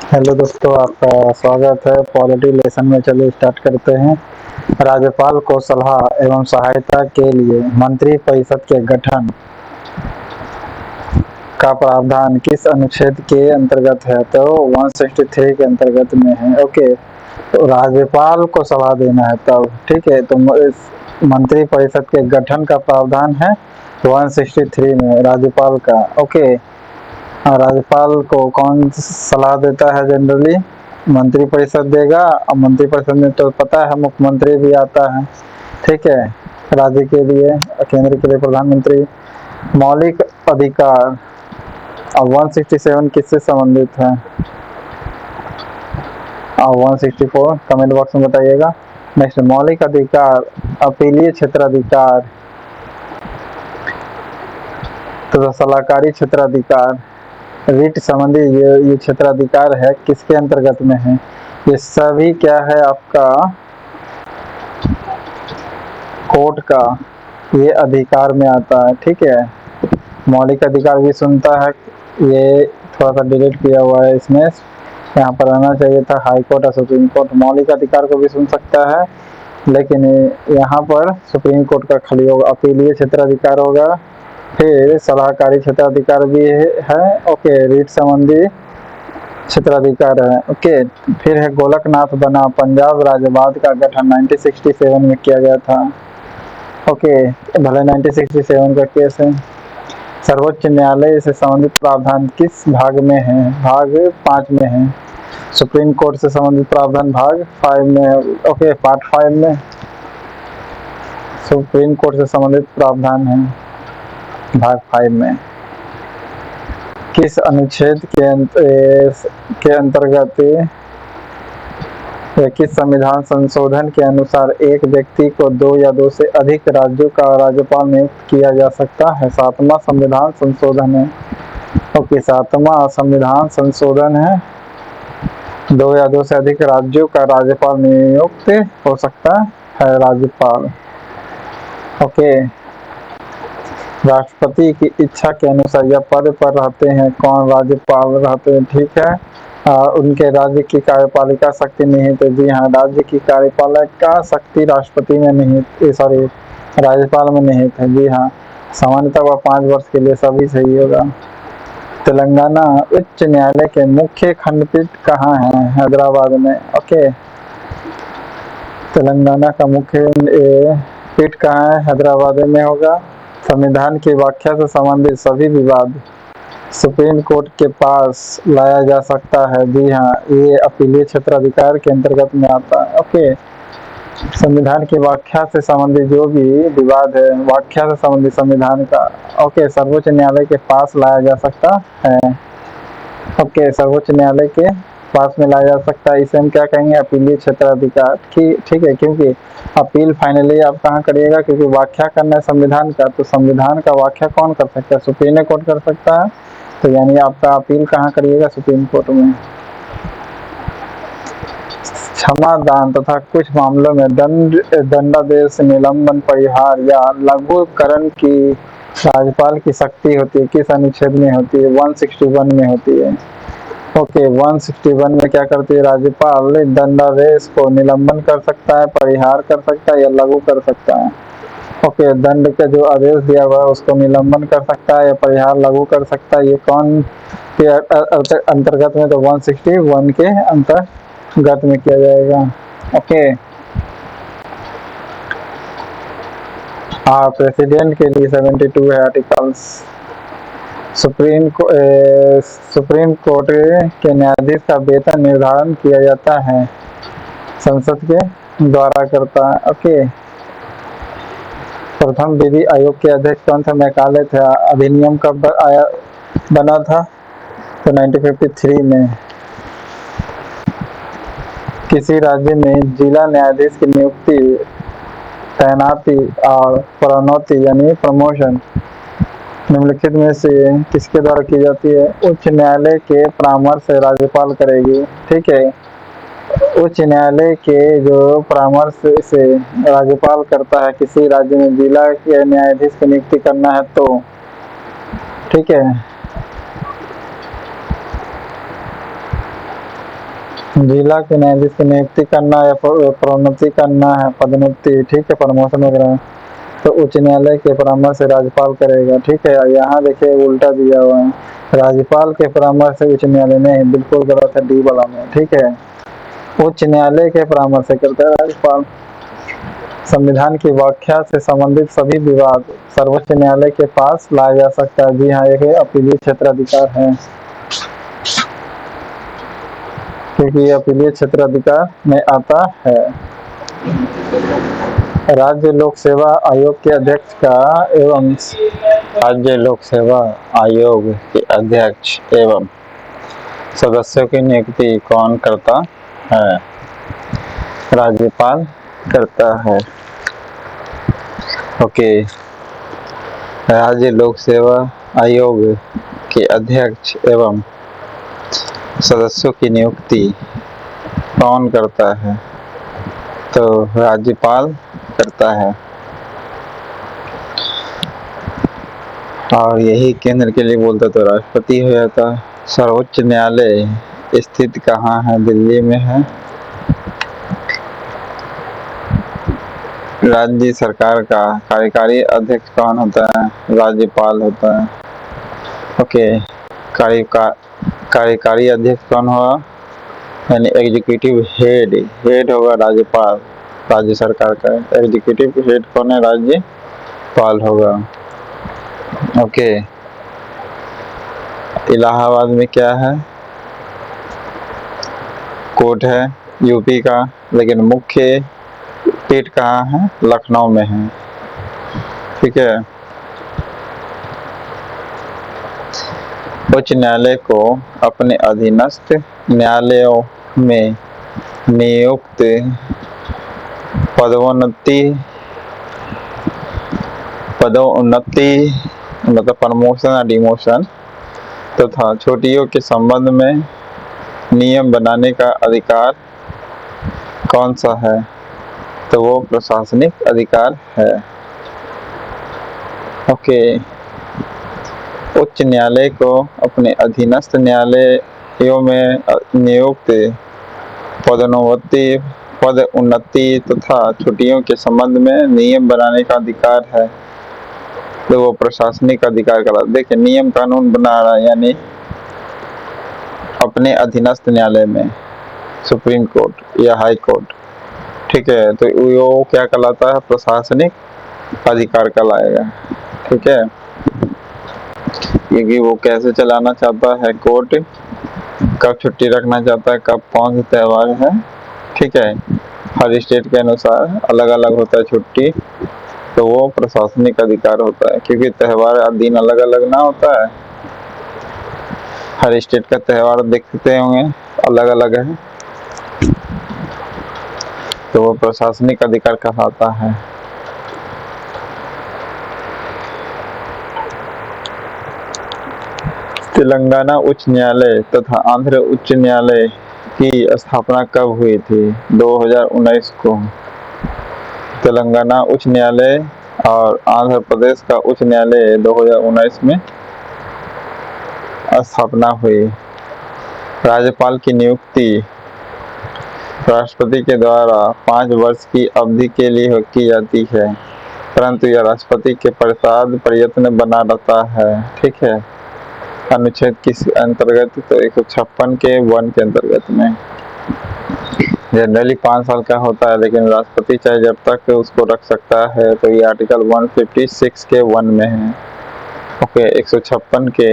Hello दोस्तों, आपका स्वागत है। पॉलिटी लेसन में चलिए स्टार्ट करते हैं। राज्यपाल को सलाह एवं सहायता के लिए मंत्री परिषद के गठन का प्रावधान किस अनुच्छेद के अंतर्गत है? तो 163 के अंतर्गत में है। ओके, तो राज्यपाल को सलाह देना है तब, ठीक है। तो मंत्री परिषद के गठन का प्रावधान है 163 में राज्यपाल का। ओके, राज्यपाल को कौन सलाह देता है? जनरली मंत्री परिषद देगा, और मंत्री परिषद में तो पता है मुख्यमंत्री भी आता है, ठीक है। राज्य के लिए, केंद्र के लिए प्रधानमंत्री। मौलिक अधिकार, अब 167 किससे संबंधित है? और 164 कमेंट बॉक्स में बताइएगा। नेक्स्ट, मौलिक अधिकार, अपीलीय क्षेत्राधिकार, तो सलाहकारी क्षेत्राधिकार, रीट संबंधी ये क्षेत्राधिकार है, किसके अंतर्गत में है? ये सभी क्या है आपका? कोर्ट का ये अधिकार में आता है, ठीक है। मौलिक अधिकार भी सुनता है, ये थोड़ा सा डिलीट किया हुआ है इसमें, यहाँ पर आना चाहिए था हाई कोर्ट और सुप्रीम कोर्ट। मौलिक अधिकार को भी सुन सकता है, लेकिन यहाँ पर सुप्रीम कोर्ट का खाली होगा। अपीलीय क्षेत्राधिकार होगा, फिर सलाहकारी क्षेत्राधिकार भी है। ओके, रीट संबंधी क्षेत्राधिकार है। ओके, फिर है गोलकनाथ बनाम पंजाब राज्यवाद का गठन 1967 में किया गया था। ओके, भले 1967 का केस है। सर्वोच्च न्यायालय से संबंधित प्रावधान किस भाग में है? भाग 5 में है। सुप्रीम कोर्ट से संबंधित प्रावधान भाग 5 में है। ओके, पार्ट 5 में सुप्रीम कोर्ट से संबंधित प्रावधान है भाग 5 में। किस अनुच्छेद के अंतर्गत या किस संविधान संशोधन के अनुसार एक व्यक्ति को 2 या 2 से अधिक राज्यों का राज्यपाल नियुक्त किया जा सकता है? 7वां संविधान संशोधन है। ओके, 7वां संविधान संशोधन है। 2 या 2 से अधिक राज्यों का राज्यपाल नियुक्त हो सकता है राज्यपाल। ओके, राष्ट्रपति की इच्छा के अनुसार यह पद पर रहते हैं कौन? राज्यपाल रहते हैं, ठीक है। उनके राज्य की कार्यपालिका शक्ति निहित है। जी हाँ, राज्य की कार्यपालिका शक्ति राष्ट्रपति में निहित, सॉरी, राज्यपाल में निहित है। जी हाँ, सामान्यतः वह 5 वर्ष के लिए, सभी सही होगा। तेलंगाना उच्च न्यायालय के मुख्य खंडपीठ कहाँ है? हैदराबाद में। ओके, तेलंगाना का मुख्य पीठ कहाँ है? हैदराबाद में होगा। संविधान की व्याख्या से संबंधित सभी विवाद सुप्रीम कोर्ट के पास लाया जा सकता है। जी हाँ, ये अपीलीय क्षेत्राधिकार के अंतर्गत में आता है। ओके, संविधान की व्याख्या से संबंधित जो भी विवाद है, व्याख्या से संबंधित संविधान का, ओके, सर्वोच्च न्यायालय के पास लाया जा सकता है। ओके, सर्वोच्च न्यायालय के पास में लाया जा सकता है। इसे हम क्या कहेंगे? अपीलीय क्षेत्राधिकार की, ठीक है। क्योंकि अपील फाइनली आप कहाँ करिएगा? क्योंकि व्याख्या करना है संविधान का, तो संविधान का व्याख्या कौन कर सकता है? सुप्रीम कोर्ट कर सकता है। तो यानी आपका अपील कहाँ करिएगा? सुप्रीम कोर्ट में। क्षमादान तथा कुछ मामलों में दंडादेश, निलंबन, परिहार या लघुकरण की राज्यपाल की शक्ति होती है। किस अनुच्छेद में होती है? 161 में होती है। ओके, 161 में क्या करती है राज्यपाल? दंडादेश को निलंबन कर सकता है, परिहार कर सकता है या लघु कर सकता है। ओके, दंड का जो आदेश दिया हुआ है उसको निलंबन कर सकता है या परिहार लघु कर सकता है। ये कौन के अंतर्गत में? तो 161 के अंतर्गत में किया जाएगा। ओके, हाँ, प्रेसिडेंट के लिए 72 है आर्टिकल्स। सुप्रीम कोर्ट के न्यायाधीश का वेतन निर्धारण किया जाता है संसद के द्वारा करता है। ओके, प्रथम विधि आयोग के अध्यक्ष कौन थे? मैकाले थे। अधिनियम कब बना था? तो 1953 में। किसी राज्य में जिला न्यायाधीश की नियुक्ति, तैनाती और प्रोन्नति यानी प्रमोशन निम्नलिखित में से किसके द्वारा की जाती है? उच्च न्यायालय के परामर्श से राज्यपाल करेगी, ठीक है। उच्च न्यायालय के जो परामर्श से राज्यपाल करता है किसी राज्य में जिला के न्यायाधीश की नियुक्ति करना है तो, ठीक है। जिला के न्यायाधीश की नियुक्ति करना या प्रोन्नति करना है, पदोन्नति, ठीक है, प्रमोशन वगैरह, तो उच्च न्यायालय के परामर्श से राज्यपाल करेगा, ठीक है। यहाँ देखिए उल्टा दिया हुआ है, राज्यपाल के परामर्श से उच्च न्यायालय नहीं, बिल्कुल गलत है डी वाला में, ठीक है। उच्च न्यायालय के परामर्श से करता है राज्यपाल। संविधान की व्याख्या से संबंधित सभी विवाद सर्वोच्च न्यायालय के पास लाया जा सकता है। जी हाँ, एक अपीलीय क्षेत्राधिकार है, क्योंकि ये अपीलीय क्षेत्राधिकार में आता है। राज्य लोक सेवा आयोग के अध्यक्ष का एवं राज्य लोक सेवा आयोग के अध्यक्ष एवं सदस्यों की नियुक्ति कौन करता है? राज्यपाल करता है। ओके, राज्य लोक सेवा आयोग के अध्यक्ष एवं सदस्यों की नियुक्ति कौन करता है? तो राज्यपाल करता है। और यही केंद्र के लिए बोलता तो राष्ट्रपति हो जाता। सर्वोच्च न्यायालय स्थित कहाँ है? दिल्ली में है। राज्य सरकार का कार्यकारी अध्यक्ष कौन होता है? राज्यपाल होता है। ओके, कार्यकारी अध्यक्ष कौन होगा? यानी एग्जीक्यूटिव हेड होगा राज्यपाल, राज्य सरकार का। एग्जीक्यूटिव हेड कौन है? राज्यपाल होगा। ओके, इलाहाबाद में क्या है? कोर्ट है यूपी का, लेकिन मुख्य पीठ कहाँ है? लखनऊ में है, ठीक है। उच्च न्यायालय को अपने अधीनस्थ न्यायालयों में नियुक्त पदोन्नति मतलब प्रमोशन या डिमोशन तथा छुट्टियों के संबंध में नियम बनाने का अधिकार कौन सा है? तो वो प्रशासनिक अधिकार है। ओके, उच्च न्यायालय को अपने अधीनस्थ न्यायालयों में नियुक्त पदोन्नति तथा छुट्टियों के संबंध में नियम बनाने का अधिकार है, तो वो प्रशासनिक अधिकार का। देखिए, नियम कानून बना रहा है, यानी अपने अधीनस्थ न्यायालय में सुप्रीम कोर्ट या हाई कोर्ट, ठीक है, तो वो क्या कहलाता है? प्रशासनिक अधिकार कहलाएगा, ठीक है। क्योंकि वो कैसे चलाना चाहता है कोर्ट, कब छुट्टी रखना चाहता है, कब कौन सा त्यौहार है, ठीक है, हर स्टेट के अनुसार अलग अलग होता है छुट्टी, तो वो प्रशासनिक अधिकार होता है। क्योंकि त्यौहार का दिन अलग अलग ना होता है, हर स्टेट का त्यौहार देखते होंगे अलग अलग है, तो वो प्रशासनिक अधिकार कहलाता है। तेलंगाना उच्च न्यायालय तथा आंध्र उच्च न्यायालय की स्थापना कब हुई थी? 2019 को। तेलंगाना उच्च न्यायालय और आंध्र प्रदेश का उच्च न्यायालय 2019 में स्थापना हुई। राज्यपाल की नियुक्ति राष्ट्रपति के द्वारा 5 वर्ष की अवधि के लिए की जाती है, परंतु यह राष्ट्रपति के प्रयत्न बना रहता है, ठीक है। अनुच्छेद किस अंतर्गत? तो 156 के 1 के अंतर्गत में। जनरली 5 साल का होता है, लेकिन राष्ट्रपति चाहे जब तक उसको रख सकता है, तो ये आर्टिकल 156 के 1 में है। ओके, 156 के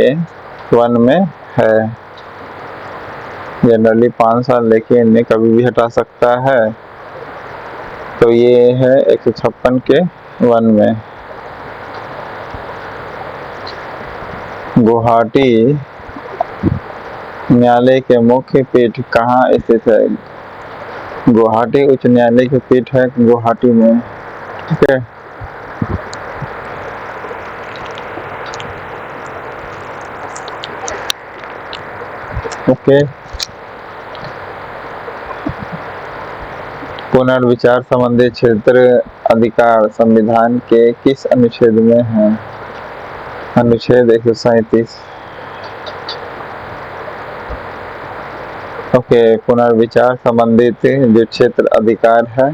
1 में है। जनरली 5 साल, लेकिन कभी भी हटा सकता है, तो ये है 156 के 1 में। गुवाहाटी न्यायालय के मुख्य पीठ कहाँ स्थित है? गुवाहाटी उच्च न्यायालय की पीठ है गुवाहाटी में, ठीक है। ओके, पुनर्विचार संबंधी क्षेत्र अधिकार संविधान के किस अनुच्छेद में है? अनुच्छेद 137। ओके, पुनर्विचार संबंधित जो क्षेत्र अधिकार है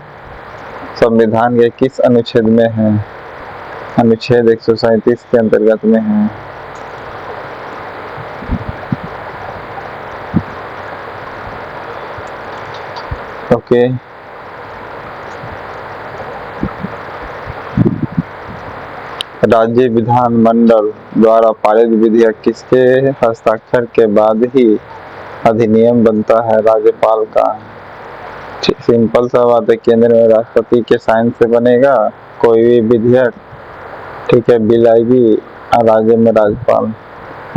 संविधान के किस अनुच्छेद में है? अनुच्छेद 137 के अंतर्गत में है। ओके, राज्य विधानमंडल द्वारा पारित विधेयक किसके हस्ताक्षर के बाद ही अधिनियम बनता है? राज्यपाल का। सिंपल सा बात है, केंद्र में राष्ट्रपति के साइन से बनेगा कोई भी विधेयक, ठीक है, बिल आएगी, और राज्य में राज्यपाल।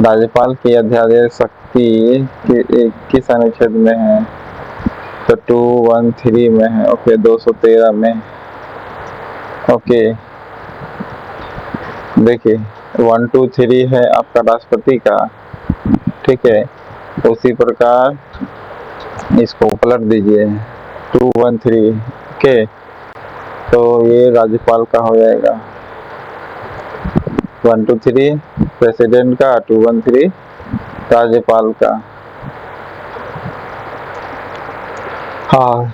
राज्यपाल की अध्यादेश शक्ति किस अनुच्छेद में है? तो 213 में है। ओके, 213 में। ओके, देखिए 123 है आपका राष्ट्रपति का, ठीक है, उसी प्रकार इसको पलट दीजिए 213 के, तो ये राज्यपाल का हो जाएगा। 123 प्रेसिडेंट का, 213 राज्यपाल का। हाँ,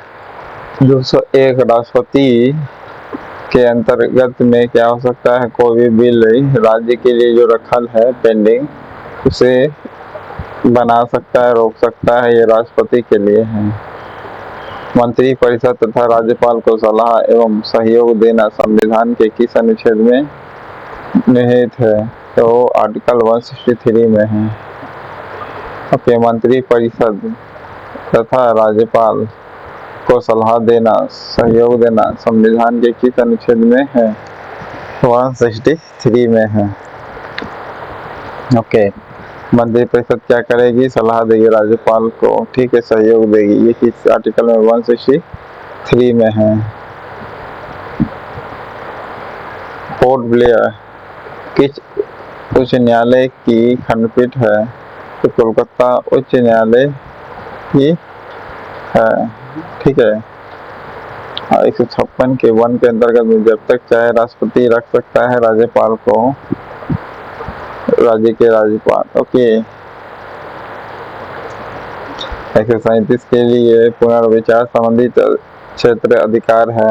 201 राष्ट्रपति के अंतर्गत में क्या हो सकता है? कोई भी बिल राज्य के लिए जो रखल है पेंडिंग, उसे बना सकता है, रोक सकता है, ये राष्ट्रपति के लिए है। मंत्री परिषद तथा राज्यपाल को सलाह एवं सहयोग देना संविधान के किस अनुच्छेद में निहित है? तो आर्टिकल 163 में है। ओके, मंत्री परिषद तथा राज्यपाल को सलाह देना, सहयोग देना संविधान के किस अनुच्छेद में है? 163 में है। ओके, मंत्री परिषद क्या करेगी? सलाह देगी राज्यपाल को, ठीक है, सहयोग देगी। ये किस आर्टिकल में? 163 में है। पोर्ट ब्लेयर किस उच्च न्यायालय की खंडपीठ है? तो कोलकाता उच्च न्यायालय की है, ठीक है। 156 के 1 के अंतर्गत में जब तक चाहे राष्ट्रपति रख सकता है राज्यपाल को, राज्य के राज्यपाल। ओके, 137 के लिए पुनर्विचार संबंधित क्षेत्र अधिकार है।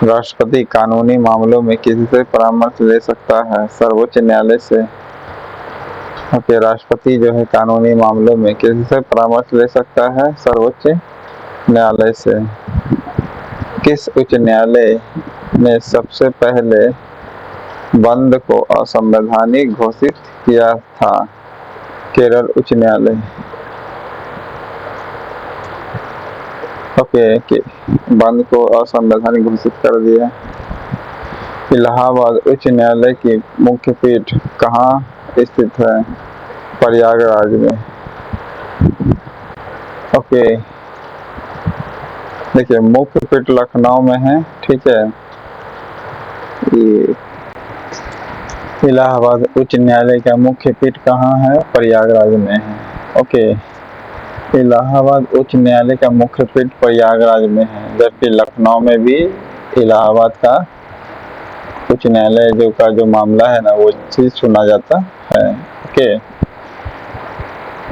राष्ट्रपति कानूनी मामलों में किससे परामर्श ले सकता है? सर्वोच्च न्यायालय से। ओके, राष्ट्रपति जो है कानूनी मामलों में किससे परामर्श ले सकता है? सर्वोच्च न्यायालय से। किस उच्च न्यायालय ने सबसे पहले बंद को असंवैधानिक घोषित किया था? केरल उच्च न्यायालय। ओके, कि बंद को असंवैधानिक घोषित कर दिया। इलाहाबाद उच्च न्यायालय की मुख्य पीठ कहाँ स्थित है? प्रयागराज में। ओके, देखिए मुख्य पीठ लखनऊ में है, ठीक है। इलाहाबाद उच्च न्यायालय का मुख्य पीठ कहाँ है? प्रयागराज में है। ओके, इलाहाबाद उच्च न्यायालय का मुख्य पीठ प्रयागराज में है, जबकि लखनऊ में भी इलाहाबाद का उच्च न्यायालय जो मामला है ना, वो चीज सुना जाता है। ओके,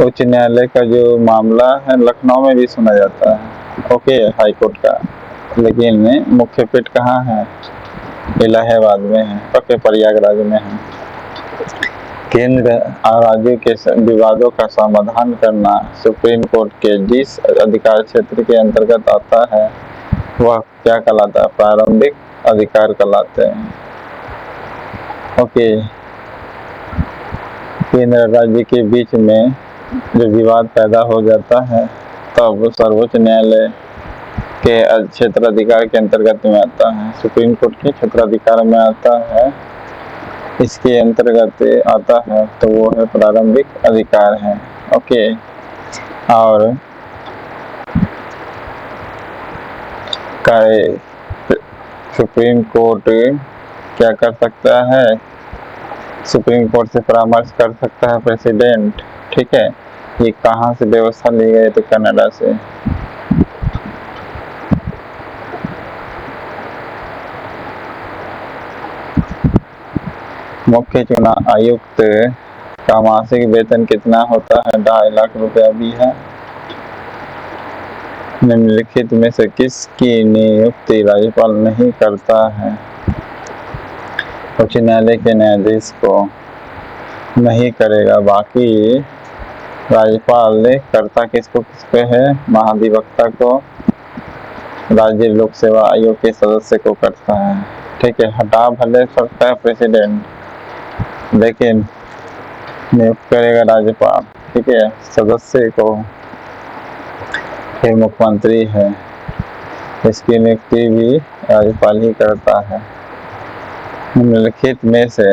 उच्च न्यायालय का जो मामला है लखनऊ में भी सुना जाता है, ओके, हाई कोर्ट का, लेकिन मुख्य पीठ कहाँ है? इलाहाबाद में है। ओके, प्रयागराज में है। केंद्र और राज्यों के विवादों का समाधान करना सुप्रीम कोर्ट के जिस अधिकार क्षेत्र के अंतर्गत आता है वह क्या कहलाता है? प्रारंभिक अधिकार कहलाते हैं। ओके, केंद्र राज्य के बीच में जो विवाद पैदा हो जाता है तब सर्वोच्च न्यायालय के क्षेत्राधिकार के अंतर्गत में आता है, सुप्रीम कोर्ट के क्षेत्राधिकार में आता है, इसके अंतर्गत आता है, तो वो है प्रारंभिक अधिकार है। ओके, और सुप्रीम कोर्ट क्या कर सकता है? सुप्रीम कोर्ट से परामर्श कर सकता है प्रेसिडेंट, ठीक है। ये कहाँ से व्यवस्था ली गई? तो कनाडा से। मुख्य चुनाव आयुक्त का मासिक वेतन कितना होता है? 2.5 लाख रुपया भी है। निम्नलिखित में से किसकी नियुक्ति राज्यपाल नहीं करता है? उच्च न्यायालय के न्यायाधीश को नहीं करेगा, बाकी राज्यपाल करता किसको है? महाधिवक्ता को, राज्य लोक सेवा आयोग के सदस्य को करता है। ठीक है, हटा भले सकता है प्रेसिडेंट, लेकिन नियुक्त करेगा राज्यपाल। ठीक है, सदस्य को फिर मुख्यमंत्री है, इसकी नियुक्ति भी राज्यपाल ही करता है। निम्नलिखित में से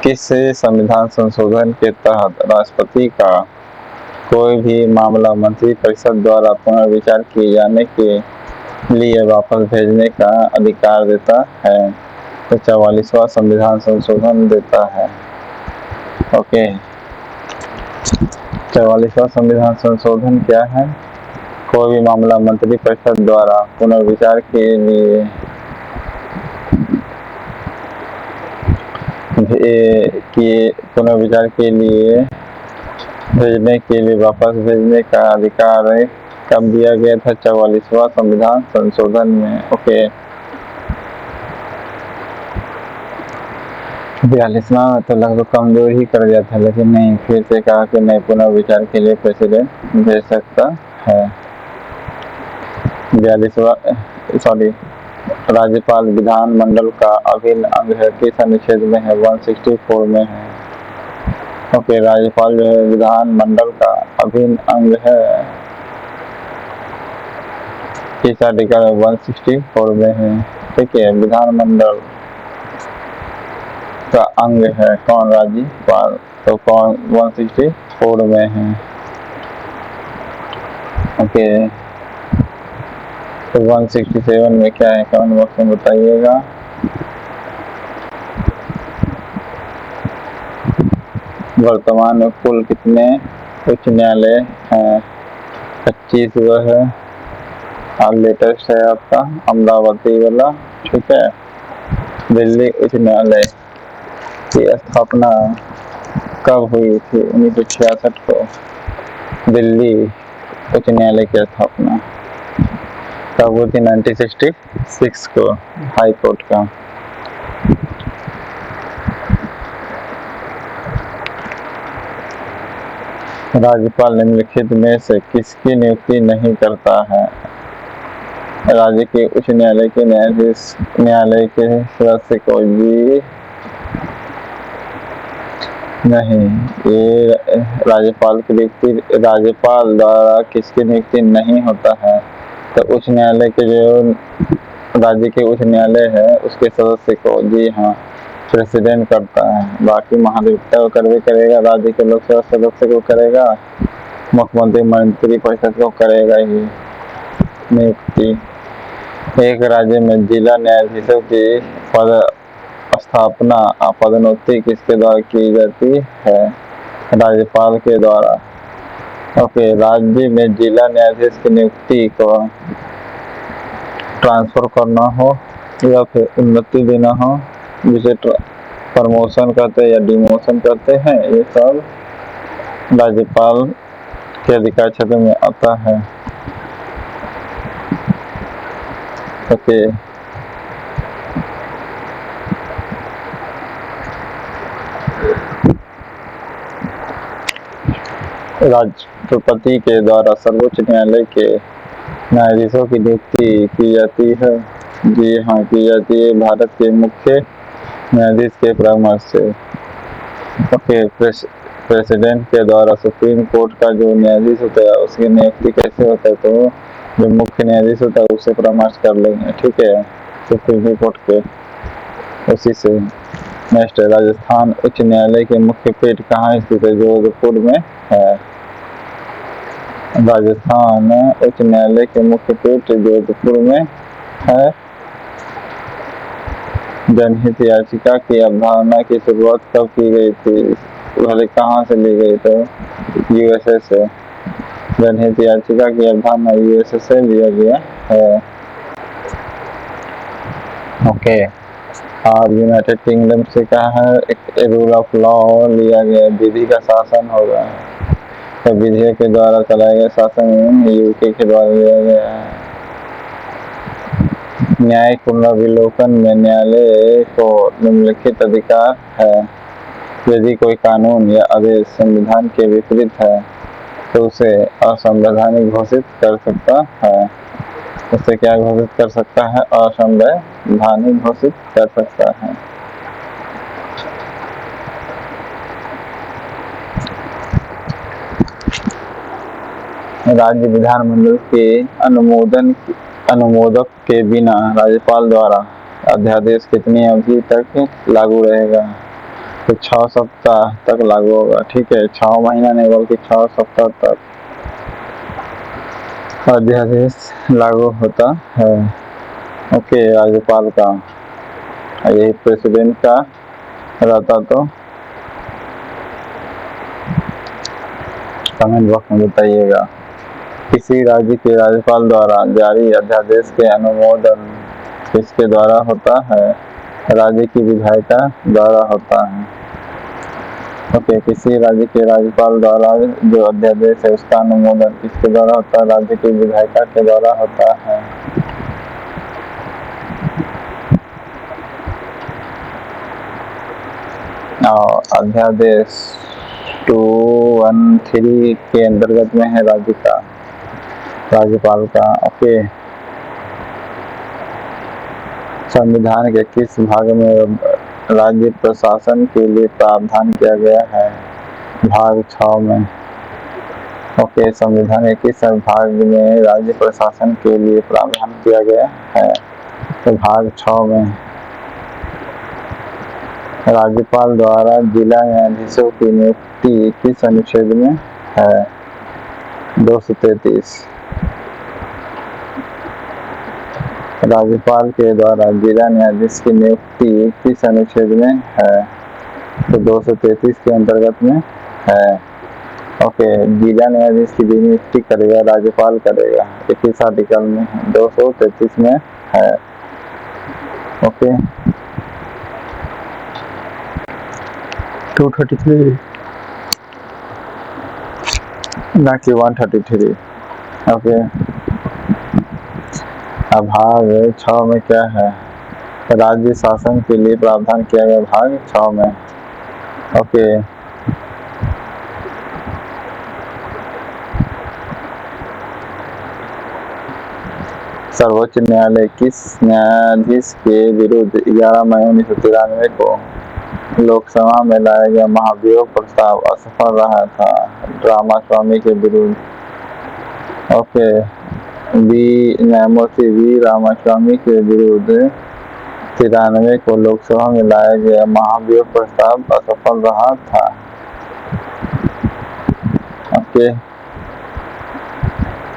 किस संविधान संशोधन के तहत राष्ट्रपति का कोई भी मामला मंत्रिपरिषद द्वारा पुनर्विचार किए जाने के लिए वापस भेजने का अधिकार देता है? तो 44वां संविधान संशोधन देता है। ओके, 44वां संविधान संशोधन क्या है? कोई भी मामला मंत्रिपरिषद द्वारा पुनर्विचार के लिए भेजने के लिए वापस भेजने का अधिकार कब दिया गया था? 44वां संविधान संशोधन में। ओके, 42वां में तो लगभग कमजोर ही कर दिया था, लेकिन नहीं, फिर से कहा कि नहीं, पुनर्विचार के लिए प्रेसिडेंट भेज सकता है। 42वां राज्यपाल विधानमंडल का अभिन्न अंग है, किस अनुच्छेद में है? 164 में है। ओके, राज्यपाल जो है विधानमंडल का अभिन्न अंग है, किस आर्टिकल 164 में है? ठीक है, विधानमंडल का अंग है कौन? राज्यपाल। तो कौन 164 में है? ओके, तो 167 में क्या है? कमेंट बॉक्स में बताइएगा। वर्तमान में कुल कितने उच्च न्यायालय हैं? 25 वह है, और लेटेस्ट है आपका अमरावती वाला। ठीक है, दिल्ली उच्च न्यायालय की स्थापना कब हुई थी? 1966 को दिल्ली उच्च न्यायालय की स्थापना कब हुई थी? 1966 को, हाई कोर्ट का। राज्यपाल निम्नलिखित में से किसकी नियुक्ति नहीं करता है? राज्य के उच्च न्यायालय के न्यायाधीश, न्यायालय के सदस्य को भी नहीं। ये राज्यपाल की नियुक्ति राज्यपाल द्वारा किसकी नियुक्ति नहीं होता है? तो उच्च न्यायालय के जो राज्य के उच्च न्यायालय है उसके सदस्य को, जी हाँ, प्रेसिडेंट करता है। बाकी महाधिवक्ता को करवे करेगा, राज्य के लोकसभा सदस्य को करेगा, मुख्यमंत्री मंत्रिपरिषद को करेगा ही नियुक्ति। एक राज्य में जिला न्यायाधीशों की पद स्थापना पदोन्नति किसके द्वारा की जाती है? राज्यपाल के द्वारा। ओके, राज्य में जिला न्यायाधीश की नियुक्ति को ट्रांसफर करना हो या फिर उन्नति देना हो, जिसे प्रमोशन कहते हैं या डिमोशन कहते हैं, ये सब राज्यपाल के अधिकार क्षेत्र में आता है। ओके, राष्ट्रपति के द्वारा सर्वोच्च न्यायालय के न्यायाधीशों की नियुक्ति की जाती है। जी हाँ, की जाती है भारत के मुख्य न्यायाधीश के परामर्श से। ओके, प्रेसिडेंट के द्वारा सुप्रीम कोर्ट का जो न्यायाधीश होता है उसकी नियुक्ति कैसे होता है? तो जो मुख्य न्यायाधीश होता है उससे परामर्श कर लेंगे। ठीक है, सुप्रीम कोर्ट के उसी से। नेक्स्ट है, राजस्थान उच्च न्यायालय के मुख्य पीठ कहाँ स्थित है? जोधपुर में है। राजस्थान उच्च न्यायालय के मुख्य पीठ जोधपुर में है। जनहित याचिका की अवधारणा की शुरुआत कब की गई थी? पहले कहाँ से ली गई? तो यूएसए से। जनहित याचिका की अवधारणा यूएसए से लिया गया है। ओके, और यूनाइटेड किंगडम से क्या है, एक रूल ऑफ लॉ लिया गया, विधि का शासन होगा। तो विधि के द्वारा चलाया गया शासन यूके के द्वारा लिया गया है। न्यायिक पुनर्विलोकन में न्यायालय को निम्नलिखित अधिकार है। यदि कोई कानून या आदेश संविधान के विपरीत है तो उसे असंवैधानिक घोषित कर सकता है। उसे क्या घोषित कर सकता है? असंवैधानिक घोषित कर सकता है। राज्य विधानमंडल के अनुमोदक के बिना राज्यपाल द्वारा अध्यादेश कितनी अवधि तक लागू रहेगा? तो 6 सप्ताह तक लागू होगा। ठीक है, 6 महीना नहीं बल्कि 6 सप्ताह तक अध्यादेश लागू होता है। ओके, राज्यपाल का यही प्रेसिडेंट का रहता तो कमेंट बॉक्स में बताइएगा। किसी राज्य के राज्यपाल द्वारा जारी अध्यादेश के अनुमोदन किसके द्वारा होता है? राज्य की विधायिका द्वारा होता है। ओके, किसी राज्य के राज्यपाल द्वारा जो अध्यादेश है उसका अनुमोदन किसके द्वारा होता है? राज्य की विधायिका के द्वारा होता है। और अध्यादेश 213 के अंतर्गत में है राज्य का राज्यपाल का। ओके, संविधान के किस भाग में राज्य प्रशासन के लिए प्रावधान किया गया है? भाग 6 में। ओके, संविधान के किस भाग में राज्य प्रशासन के लिए प्रावधान किया गया है? तो भाग 6 में। राज्यपाल द्वारा जिला न्यायाधीशों की नियुक्ति किस अनुच्छेद में है? 233। राज्यपाल के द्वारा जिला न्यायाधीश की नियुक्ति किस अनुच्छेद में है? तो 233 के अंतर्गत में है। ओके, जिला न्यायाधीश की नियुक्ति करेगा राज्यपाल करेगा, किस आर्टिकल में? 233 में है। ओके, 233 ना कि 133। ओके, अब भाग 6 में क्या है? राज्य शासन के लिए प्रावधान किया गया भाग 6 में। ओके, सर्वोच्च न्यायालय किस न्यायाधीश के विरुद्ध 11 मई 1993 को लोकसभा में लाया गया महाभियोग प्रस्ताव असफल रहा था? रामास्वामी के विरुद्ध। ओके, न्यायमूर्ति वी रामास्वामी के विरुद्ध 93 को लोकसभा में लाया गया महाभियोग प्रस्ताव असफल रहा था। ओके,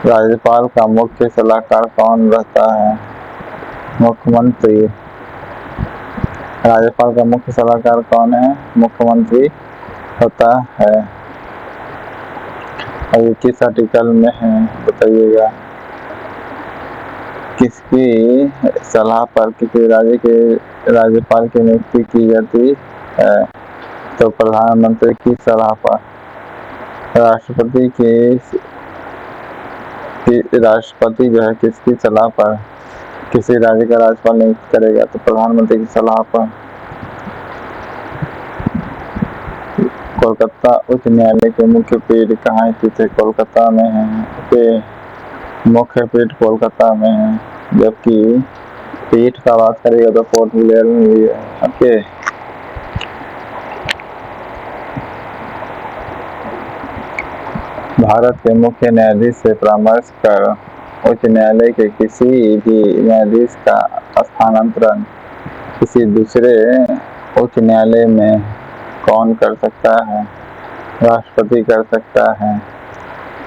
राज्यपाल का मुख्य सलाहकार कौन रहता है? मुख्यमंत्री। राज्यपाल का मुख्य सलाहकार कौन है? मुख्यमंत्री होता है। और किस आर्टिकल में है बताइएगा? किसकी सलाह पर किसी राज्य के राज्यपाल की नियुक्ति की जाती है? तो प्रधानमंत्री की सलाह पर। राष्ट्रपति जो है किसकी सलाह पर किसी राज्य का राज्यपाल नियुक्त करेगा? तो प्रधानमंत्री की सलाह पर। कोलकाता उच्च न्यायालय के मुख्य पीठ कहाँ स्थित है? कोलकाता में है। ओके, मुख्य पीठ कोलकाता में है, जबकि पीठ का बात करेगा तो पोर्ट ब्लेयर में भी है। ओके, भारत के मुख्य न्यायाधीश से परामर्श कर उच्च न्यायालय के किसी भी न्यायाधीश का स्थानांतरण किसी दूसरे उच्च न्यायालय में कौन कर सकता है? राष्ट्रपति कर सकता है।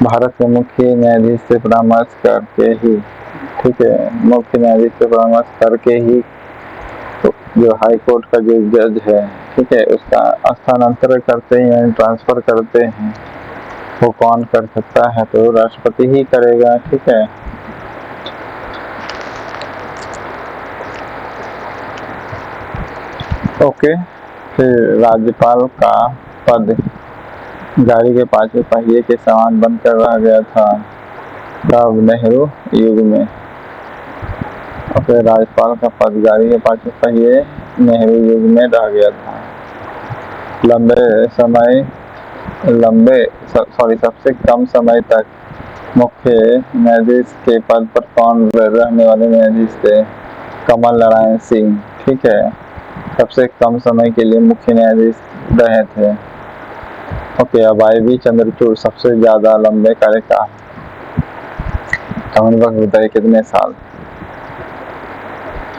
भारत के मुख्य न्यायाधीश से परामर्श करके ही, ठीक है, मुख्य न्यायाधीश से परामर्श करके ही तो जो हाई कोर्ट का जो जज है, ठीक है, उसका स्थानांतरण करते हैं, ट्रांसफर करते हैं, वो कौन कर सकता है? तो राष्ट्रपति ही करेगा। ठीक है, ओके। फिर राज्यपाल का पद गाड़ी के पांचवें पहिए के समान बनकर रह गया था तब नेहरू युग में। ओके, राज्यपाल का पद गाड़ी के पांचवें पहिए नेहरू युग में रह गया था। सबसे कम समय तक मुख्य न्यायाधीश के पद पर कौन रहने वाले न्यायाधीश थे? कमल नारायण सिंह। ठीक है, सबसे कम समय के लिए मुख्य न्यायाधीश रहे थे। ओके, अब IV चंद्रचूड़ सबसे ज्यादा लंबे कार्यकाल, कमेंट बॉक्स बताइए कितने साल।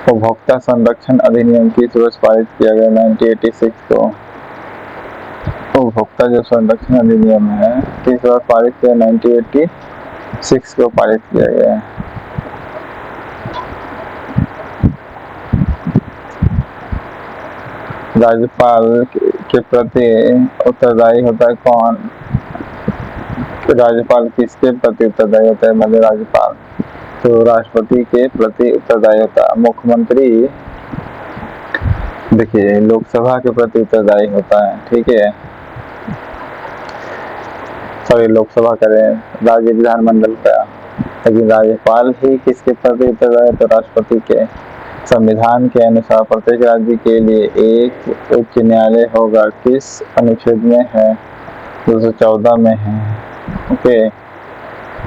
उपभोक्ता संरक्षण अधिनियम किस वर्ष पारित किया गया? 1986 को। उपभोक्ता जो संरक्षण अधिनियम है किस वर्ष पारित किया? 1986 को पारित किया गया है। राज्यपाल के प्रति उत्तरदायी होता है कौन? राज्यपाल किसके प्रति उत्तरदायी होता है? मतलब राज्यपाल तो राष्ट्रपति के प्रति उत्तरदायी होता है। मुख्यमंत्री देखिए लोकसभा के प्रति उत्तरदायी होता है। ठीक है, सॉरी लोकसभा करें, राज्य विधानमंडल का, लेकिन राज्यपाल ही किसके प्रति उत्तरदायी है? तो राष्ट्रपति के। संविधान के अनुसार प्रत्येक राज्य के लिए एक उच्च न्यायालय होगा। किस अनुच्छेद में है? 214 में है। ओके,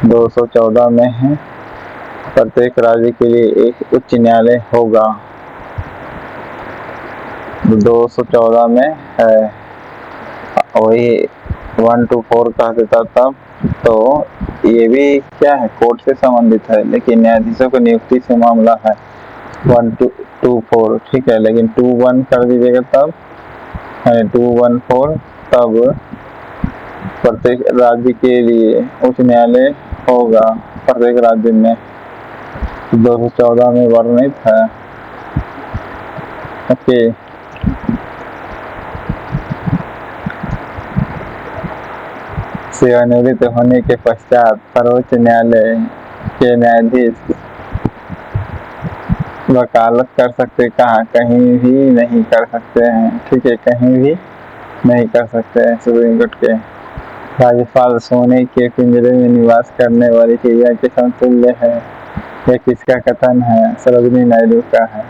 214 में है, प्रत्येक राज्य के लिए एक उच्च न्यायालय होगा, 214 में है। वही 1 to 4 कहा देता तब, तो ये भी क्या है? कोर्ट से संबंधित है, लेकिन न्यायाधीशों की नियुक्ति से मामला है 1 to 4। ठीक है, लेकिन 2-1 कर दीजिएगा तब 2-1-4 तब प्रत्येक राज्य के लिए उच्च न्यायालय होगा, प्रत्येक राज्य में 214 में वर्णित है। ओके, सेवानिवृत्त होने के पश्चात सर्वोच्च न्यायालय के न्यायाधीश वकालत कर सकते कहाँ? कहीं भी नहीं कर सकते हैं। ठीक है, कहीं भी नहीं कर सकते हैं सुप्रीम कोर्ट के। राज्यपाल सोने के पिंजरे में निवास करने वाली चिड़िया के समतुल्य है। यह किसका कथन है? सरोजिनी नायडू का है।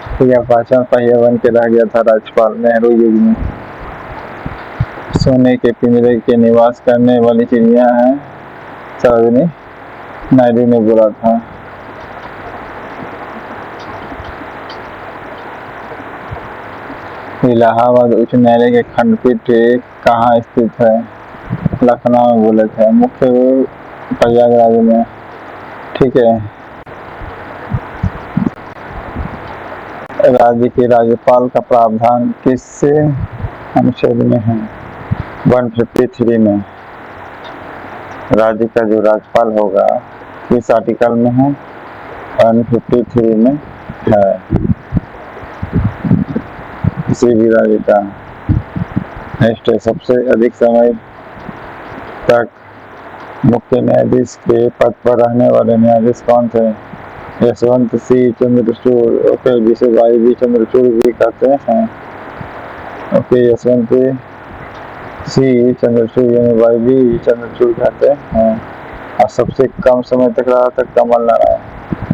ठीक है, पांचवा पहिया बन के रह गया था राज्यपाल नेहरू युग में। सोने के पिंजरे के निवास करने वाली चिड़िया है, सरोजिनी नायडू ने बोला था। इलाहाबाद उच्च न्यायालय के खंडपीठ कहाँ स्थित है? लखनऊ में बोले थे, मुख्य प्रयागराज में। ठीक है, राज्य के राज्यपाल का प्रावधान किस अनुच्छेद में है? 153 में। राज्य का जो राज्यपाल होगा किस आर्टिकल में है? 153 में है, किसी भी राज्य का। नेक्स्ट है, सबसे अधिक समय तक मुख्य न्यायाधीश के पद पर रहने वाले न्यायाधीश कौन थे? यशवंत सिंह चंद्रचूड़। ओके, जिसे IV चंद्रचूड़ भी कहते हैं। ओके, यशवंत सिंह चंद्रचूड़ यानी IV चंद्रचूड़ कहते हैं। और सबसे कम समय तक रहा था कमल नारायण।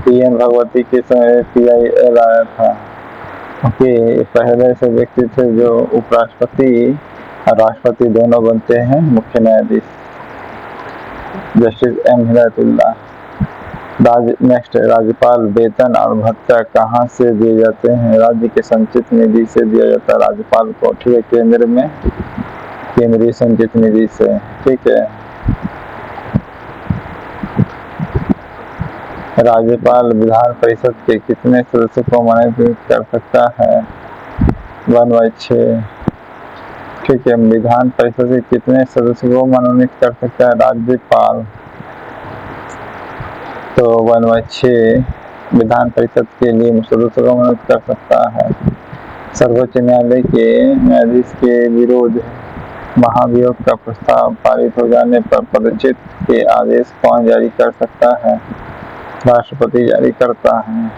PN भगवती के समय PIL आया था। ओके, पहले से व्यक्ति थे जो उपराष्ट्रपति और राष्ट्रपति दोनों बनते हैं मुख्य न्यायाधीश, जस्टिस M हिदायतुल्लाह। नेक्स्ट है, राज्यपाल वेतन और भत्ता कहाँ से दिए जाते हैं? राज्य के संचित निधि से दिया जाता है राज्यपाल को। ठीक है, केंद्र में केंद्रीय संचित निधि से। ठीक है, राज्यपाल विधान परिषद के कितने सदस्यों को मनोनीत कर सकता है? 1/6। ठीक है, विधान परिषद के कितने सदस्यों को मनोनीत कर सकता है राज्यपाल? तो 1/6 विधान परिषद के लिए सदस्यों को मनोनीत कर सकता है। सर्वोच्च न्यायालय के न्यायाधीश के विरोध महाभियोग का प्रस्ताव पारित हो जाने पर पदच्युत के आदेश कौन जारी कर सकता है? राष्ट्रपति जारी करता है।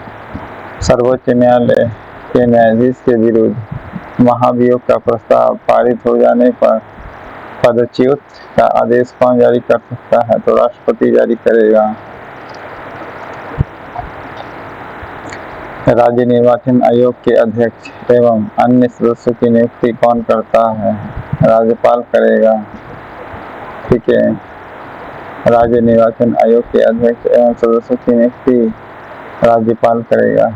सर्वोच्च न्यायालय के न्यायाधीश के विरुद्ध महाभियोग का प्रस्ताव पारित हो जाने पर पदच्युत का आदेश कौन जारी कर सकता है? तो राष्ट्रपति जारी करेगा। राज्य निर्वाचन आयोग के अध्यक्ष एवं अन्य सदस्यों की नियुक्ति कौन करता है? राज्यपाल करेगा। ठीक है, राज्य निर्वाचन आयोग के अध्यक्ष एवं सदस्यों की नियुक्ति राज्यपाल करेगा।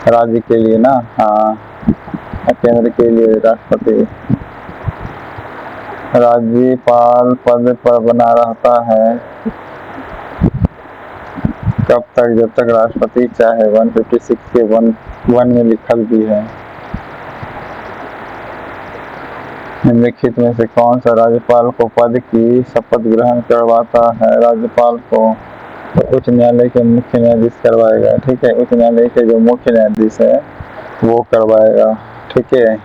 राज्य के लिए ना, हाँ, केंद्र के लिए राष्ट्रपति। राज्यपाल पद पर बना रहता है कब तक? जब तक राष्ट्रपति चाहे। 156 के 1 में लिखल भी है। निम्नलिखित में से कौन सा राज्यपाल को पद की शपथ ग्रहण करवाता है? राज्यपाल को तो उच्च न्यायालय के मुख्य न्यायाधीश करवाएगा। ठीक है, उच्च न्यायालय के जो मुख्य न्यायाधीश है वो करवाएगा। ठीक है,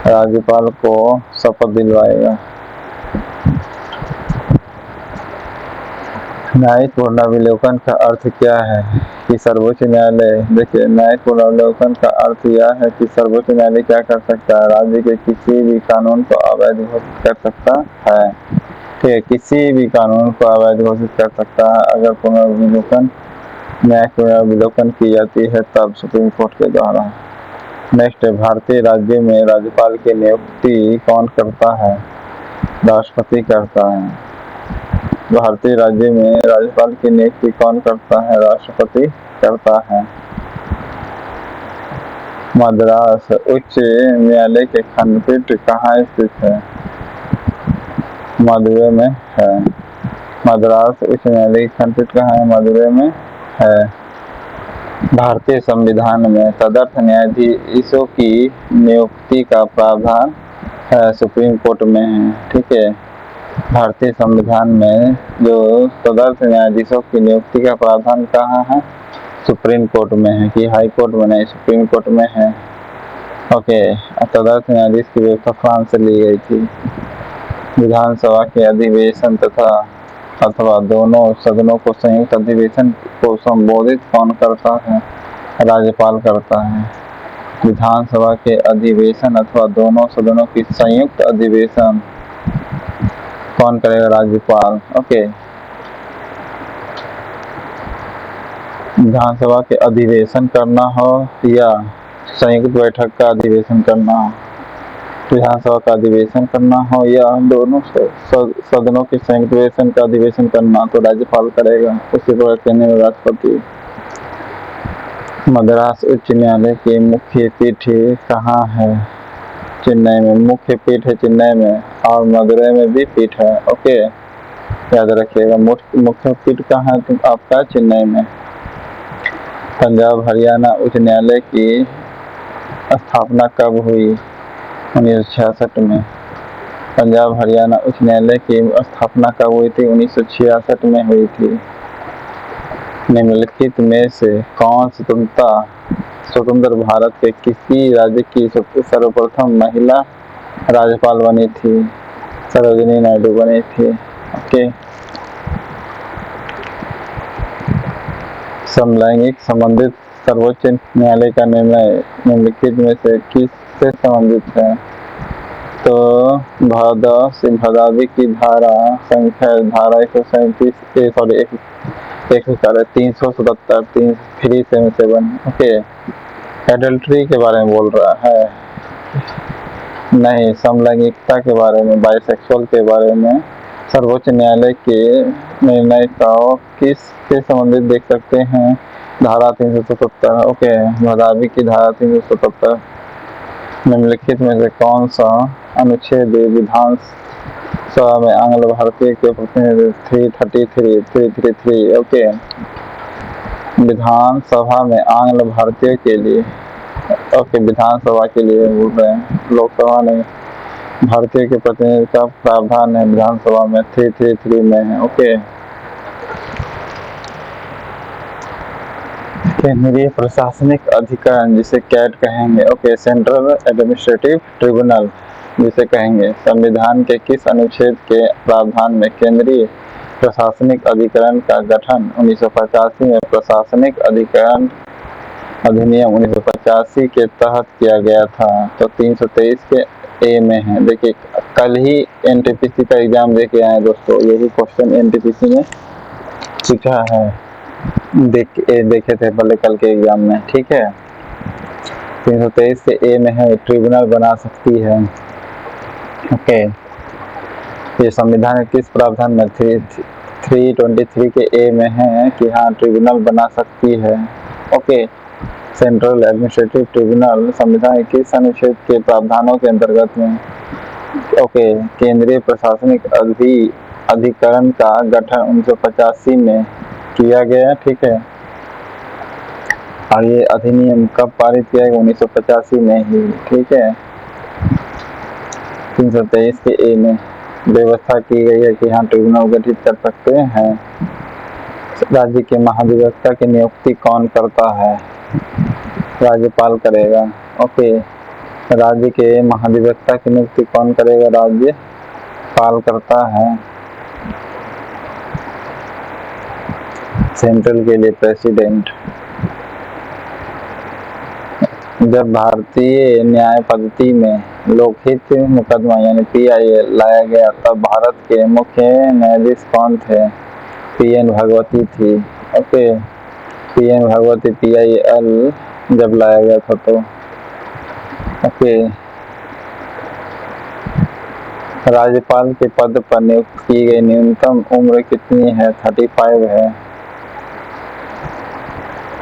राज्यपाल को शपथ दिलवाएगा। न्यायिक पुनर्विलोकन का अर्थ क्या है? कि सर्वोच्च न्यायालय, देखिए, न्यायिक पुनर्विलोकन का अर्थ यह है कि सर्वोच्च न्यायालय क्या कर सकता है? राज्य के किसी भी कानून को अवैध घोषित कर सकता है। ठीक है, किसी भी कानून को अवैध घोषित कर सकता है अगर पुनर्विलोकन, न्यायिक पुनर्विलोकन की जाती है तब सुप्रीम कोर्ट के द्वारा। नेक्स्ट, भारतीय राज्य में राज्यपाल की नियुक्ति कौन करता है? राष्ट्रपति करता है। भारतीय राज्य में राज्यपाल की नियुक्ति कौन करता है? राष्ट्रपति करता है। मद्रास उच्च न्यायालय के खंडपीठ कहाँ स्थित है? मदुरै में है। मद्रास उच्च न्यायालय की खंडपीठ कहाँ है? मदुरै में है। भारतीय संविधान में तदर्थ न्यायाधीशों की नियुक्ति का प्रावधान सुप्रीम कोर्ट में है। ठीक है, भारतीय संविधान में जो तदर्थ न्यायाधीशों की नियुक्ति का प्रावधान कहाँ है? सुप्रीम कोर्ट में है। कि हाई कोर्ट में नहीं, सुप्रीम कोर्ट में है। ओके, तदर्थ न्यायाधीश की व्यवस्था फ्रांस से ली गई थी। विधानसभा के अधिवेशन तथा अथवा दोनों सदनों को संयुक्त अधिवेशन को संबोधित कौन करता है? राज्यपाल करता है। विधानसभा के अधिवेशन अथवा दोनों सदनों की संयुक्त अधिवेशन कौन करेगा? राज्यपाल। ओके, विधानसभा के अधिवेशन करना हो या संयुक्त बैठक का अधिवेशन करना हो, विधानसभा का अधिवेशन करना हो या दोनों सदनों के संयुक्त अधिवेशन का अधिवेशन करना, तो राज्यपाल करेगा। उसी प्रकार कहने में राष्ट्रपति। मद्रास उच्च न्यायालय की मुख्य पीठ कहाँ है? चेन्नई में। मुख्य पीठ है चेन्नई में और मदुरै में भी पीठ है। ओके, याद रखिएगा, मुख्य पीठ कहाँ है? तो आपका चेन्नई में। पंजाब हरियाणा उच्च न्यायालय की स्थापना कब हुई? 1966 में। पंजाब हरियाणा उच्च न्यायालय की स्थापना कब हुई थी? 1966 में हुई थी। निम्नलिखित में से कौन स्वतंत्र भारत के किसी राज्य की सर्वप्रथम महिला राज्यपाल बनी थी? सरोजिनी नायडू बनी थी। ओके, समलैंगिक संबंधित सर्वोच्च न्यायालय का निर्णय निम्नलिखित में से किससे संबंधित है? तो भदावी की धारा संख्या 377। ओके, एडल्ट्री के बारे में बोल रहा है, नहीं, समलैंगिकता के बारे में, बाइसेक्सुअल के बारे में सर्वोच्च न्यायालय के निर्णय को किससे संबंधित देख सकते हैं? धारा 377। ओके, भदावी की धारा 377। निम्नलिखित में से कौन सा अनुच्छेद विधानसभा में आंग्ल भारतीय के प्रतिनिधित्व? 333। ओके, विधानसभा में आंग्ल भारतीय के लिए, ओके, विधानसभा के लिए बोल रहे हैं, लोकसभा नहीं। भारतीय के प्रतिनिधित्व का प्रावधान है विधानसभा में, 333 में है। ओके, केंद्रीय प्रशासनिक अधिकरण जिसे कैट कहेंगे। ओके, सेंट्रल एडमिनिस्ट्रेटिव ट्रिब्यूनल जिसे कहेंगे, संविधान के किस अनुच्छेद के प्रावधान में केंद्रीय प्रशासनिक अधिकरण का गठन 1985 में प्रशासनिक अधिकरण अधिनियम 1985 के तहत किया गया था। तो 323 के ए में है। देखिए कल ही एनटीपीसी का एग्जाम देके आए दोस्तों, यही क्वेश्चन एनटीपीसी में पूछा है, देखे थे पहले कल के एग्जाम में। ठीक है, 323 के ए में है, ट्रिब्यूनल बना सकती है। ओके, ये संविधान के किस प्रावधान में 323 के ए में है कि हाँ ट्रिब्यूनल बना सकती है। ओके, सेंट्रल एडमिनिस्ट्रेटिव ट्रिब्यूनल संविधान के किस अनुच्छेद के प्रावधानों के अंतर्गत में। ओके, केंद्रीय प्रशासनिक अधिकरण का गठन 1985 में किया गया। ठीक है, और ये अधिनियम कब पारित किया गया? 1985 में ही। ठीक है, 323 के ए में व्यवस्था की गई है कि हाँ ट्रिब्यूनल गठित कर सकते हैं। राज्य के महाधिवक्ता की नियुक्ति कौन करता है? राज्यपाल करेगा। ओके, राज्य के महाधिवक्ता की नियुक्ति कौन करेगा? राज्यपाल करता है। सेंट्रल के लिए प्रेसिडेंट। जब भारतीय न्याय पद्धति में लोकहित मुकदमा यानी PIL लाया गया तब भारत के मुख्य न्यायाधीश कौन थे? PN भगवती थी। ओके, PN भगवती PIL जब लाया गया था तो। ओके, राज्यपाल के पद पर नियुक्त की गई न्यूनतम उम्र कितनी है? 35 है।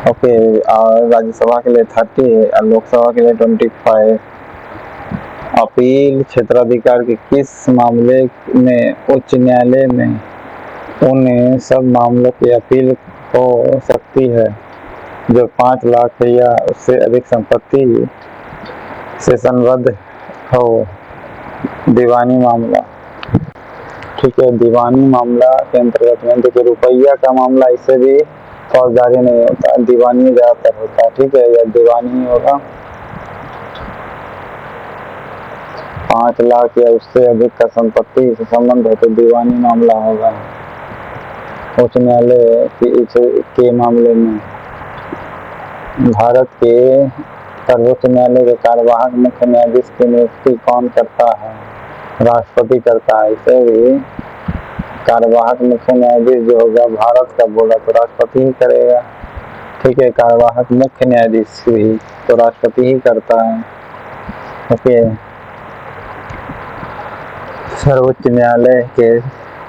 ओके, और राज्यसभा के लिए 30 और लोकसभा के लिए 25। अपील क्षेत्राधिकार के किस मामले में उच्च न्यायालय में उन सब मामलों की अपील हो सकती है जो 5 लाख या उससे अधिक संपत्ति से संबद्ध हो? दीवानी मामला। ठीक है, दीवानी मामला के अंतर्गत में देखिए रुपया का मामला इससे भी फौजदारी नहीं होता, दीवानी ज्यादातर होता है। ठीक है, या दीवानी होगा 5 लाख या उससे अधिक का संपत्ति से संबंध हो तो दीवानी मामला होगा उच्च न्यायालय के मामले में। भारत के सर्वोच्च न्यायालय के कार्यवाहक मुख्य न्यायाधीश की नियुक्ति कौन करता है? राष्ट्रपति करता है। इसे भी कार्यवाहक मुख्य न्यायाधीश जो होगा भारत का बोला तो राष्ट्रपति ही करेगा। ठीक है, कार्यवाहक मुख्य न्यायाधीश ही तो राष्ट्रपति ही करता है। ओके, सर्वोच्च न्यायालय के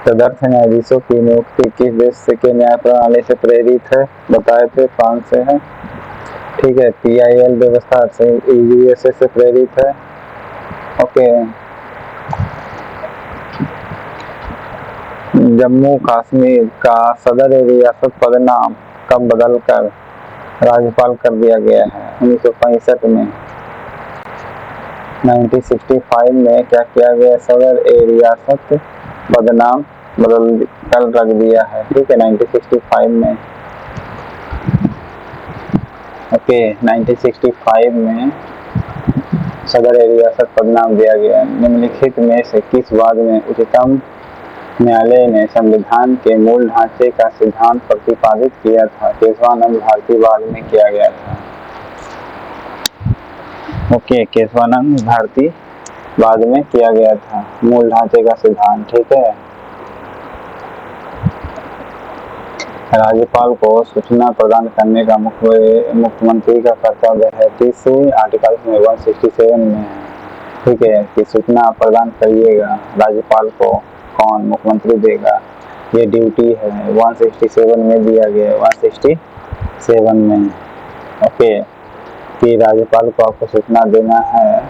तदर्थ न्यायाधीशों की नियुक्ति किस देश के न्याय प्रणाली से प्रेरित है? बताए थे, फ्रांस से है। ठीक है, PIL व्यवस्था से USA से प्रेरित है। ओके, जम्मू कश्मीर का सदर रियासत पदनाम कब बदलकर राज्यपाल कर दिया गया है? 1965 में। 1965 में क्या किया गया? सदर रियासत पदनाम बदल कर रख दिया है। ठीक है, 1965 में। ओके, 1965 में सदर रियासत पदनाम दिया गया। निम्नलिखित में से किस वाद में उच्चतम न्यायालय ने संविधान के मूल ढांचे का सिद्धांत प्रतिपादित किया था? केशवानंद भारती वाद में किया गया था। ओके, केशवानंद भारती वाद में किया गया था मूल ढांचे का सिद्धांत। ठीक है, राज्यपाल को सूचना प्रदान करने का मुख्यमंत्री का कर्तव्य है। किस आर्टिकल में? 167 में है। ठीक है, कि सूचना प्रदान करिएगा राज्यपाल को कौन? मुख्यमंत्री देगा, ये ड्यूटी है। 167 में दिया गया है, 167 में। ओके, कि राज्यपाल को आपको सूचना देना है,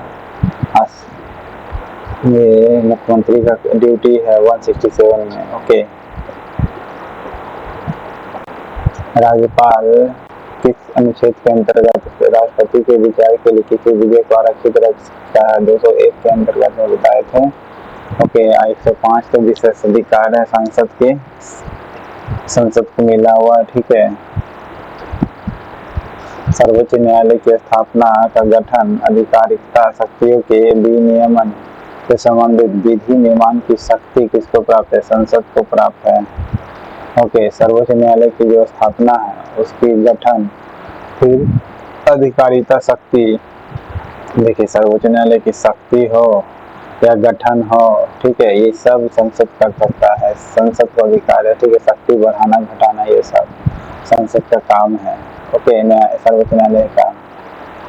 ये मुख्यमंत्री का ड्यूटी है 167 में। ओके, राज्यपाल किस अनुच्छेद के अंतर्गत राष्ट्रपति के विचार के लिए किसी विधेयक को आरक्षित रख सकता है? 201 के अंतर्गत में बताए थे। ओके, 105 तो विशेष अधिकार है संसद को मिला हुआ। ठीक है, सर्वोच्च न्यायालय की स्थापना का गठन आधिकारिकता शक्तियों के विनियमन से संबंधित विधि निर्माण की शक्ति किसको प्राप्त है? संसद को प्राप्त है। ओके, सर्वोच्च न्यायालय की जो स्थापना है उसकी गठन फिर अधिकारिता शक्ति, देखिए सर्वोच्च न्यायालय की शक्ति हो या गठन हो, ठीक है, ये सब संसद कर सकता है, संसद को अधिकार है, ठीक है, शक्ति बढ़ाना घटाना ये सब संसद का काम है। ओके, सर्वोच्च न्यायालय का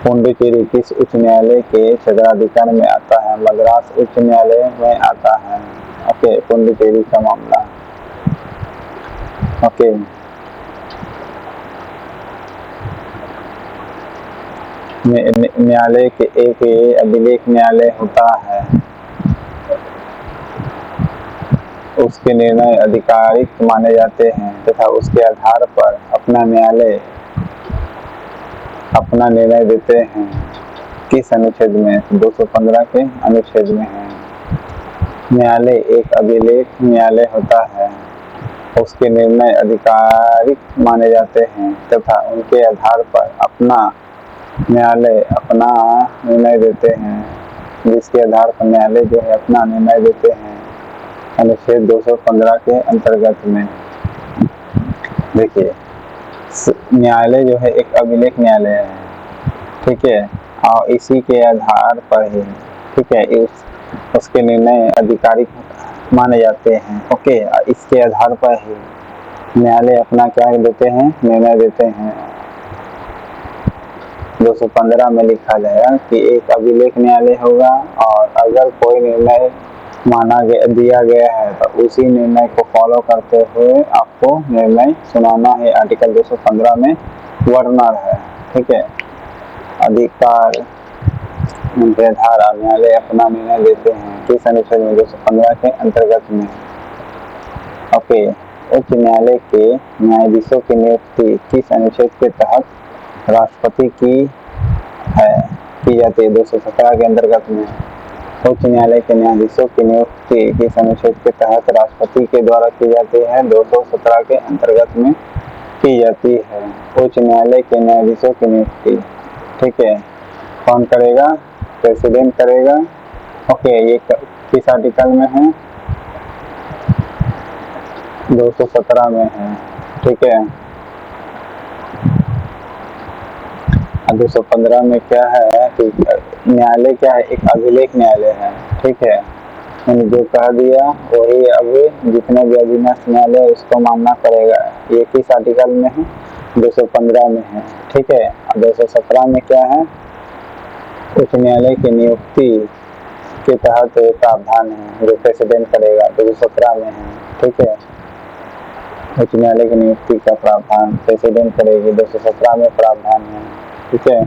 पुडुचेरी किस उच्च न्यायालय के क्षेत्राधिकार में आता है? मद्रास उच्च न्यायालय में आता है। ओके, पुडुचेरी का मामला। ओके, न्यायालय के एक अभिलेख न्यायालय होता है, उसके निर्णय आधिकारिक माने जाते हैं तथा उसके आधार पर अपना न्यायालय अपना निर्णय देते हैं। किस अनुच्छेद में? 215 के अनुच्छेद में है। न्यायालय एक अभिलेख न्यायालय होता है, उसके निर्णय आधिकारिक माने जाते हैं तथा उनके आधार पर अपना न्यायालय अपना निर्णय देते हैं, जिसके आधार पर न्यायालय जो है अपना निर्णय देते हैं अनुच्छेद 215 के अंतर्गत में। देखिए, न्यायालय जो है एक अभिलेख न्यायालय है, ठीक है, और इसी के आधार पर ही, ठीक है, उसके निर्णय आधिकारिक माने जाते हैं। ओके, इसके आधार पर ही न्यायालय अपना क्या देते हैं? निर्णय देते हैं। 215 में लिखा गया कि एक अभिलेख न्यायालय होगा और अगर कोई निर्णय दिया गया है तो उसी निर्णय को फॉलो करते हुए आपको निर्णय सुनाना है। आर्टिकल 215 में वर्णन है, ठीक है। अधिकार आधार न्यायालय अपना निर्णय देते हैं किस अनुच्छेद में? 215 के अंतर्गत में। ओके, उच्च न्यायालय के न्यायाधीशों की नियुक्ति किस अनुच्छेद के तहत राष्ट्रपति की जाती है? 217 के अंतर्गत में। उच्च न्यायालय के न्यायाधीशों की नियुक्ति किस अनुच्छेद के तहत राष्ट्रपति के द्वारा की जाती है? 217 के अंतर्गत में की जाती है। उच्च न्यायालय के न्यायाधीशों की नियुक्ति, ठीक है, कौन करेगा? प्रेसिडेंट करेगा। ओके, ये किस आर्टिकल में है? 217 में है, ठीक है। 215 में क्या है कि न्यायालय क्या है? एक अभिलेख न्यायालय है, ठीक है। मैंने जो कह दिया वही अब जितने भी अधीनस्थ न्यायालय उसको मानना पड़ेगा। ये किस आर्टिकल में है? 215 में है, ठीक है। 217 में क्या है? उच्च न्यायालय की नियुक्ति के तहत प्रावधान है जो प्रेसिडेंट करेगा, 217 में है, ठीक है। उच्च न्यायालय की नियुक्ति का प्रावधान प्रेसिडेंट करेगी, 217 में प्रावधान है, ठीक है।